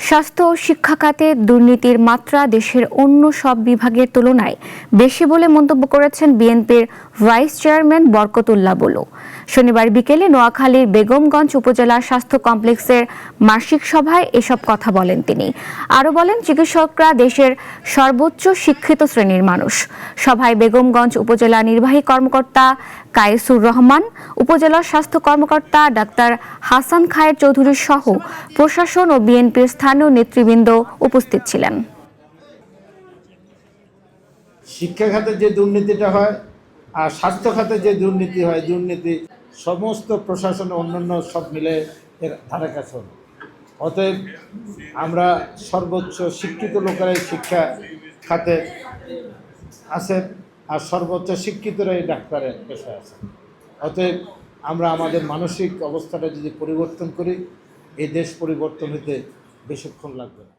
স্বাস্থ্য ও শিক্ষা খাতে দুর্নীতির মাত্রা দেশের অন্য সব বিভাগের তুলনায় বেশি বলে মন্তব্য করেছেন বিএনপির ভাইস চেয়ারম্যান বরকতুল্লাহ বুলু। শনিবার বিকেলে নোয়াখালীর বেগমগঞ্জ উপজেলা স্বাস্থ্য কমপ্লেক্সের মাসিক সভায় এসব কথা বলেন তিনি। আরও বলেন, চিকিৎসকরা দেশের সর্বোচ্চ শিক্ষিত শ্রেণীর মানুষ। সভায় বেগমগঞ্জ উপজেলা নির্বাহী কর্মকর্তা কায়েসুর রহমান, উপজেলা স্বাস্থ্য কর্মকর্তা ডাক্তার হাসান খায়ের চৌধুরী সহ প্রশাসন ও বিএনপির স্থানীয় নেতৃবৃন্দ উপস্থিত ছিলেন। শিক্ষা খাতে যে দুর্নীতিটা হয় আর স্বাস্থ্য খাতে যে দুর্নীতি হয়, দুর্নীতি সমস্ত প্রশাসন অন্যান্য সব মিলে এর ধারে কাছে। অতএব আমরা সর্বোচ্চ শিক্ষিত লোকেরাই শিক্ষা খাতে আছেন আর সর্বোচ্চ শিক্ষিতরাই ডাক্তারের পেশায় আছেন। অতএব আমরা আমাদের মানসিক অবস্থাটা যদি পরিবর্তন করি, এই দেশ পরিবর্তন হতে বেশিক্ষণ লাগবে না।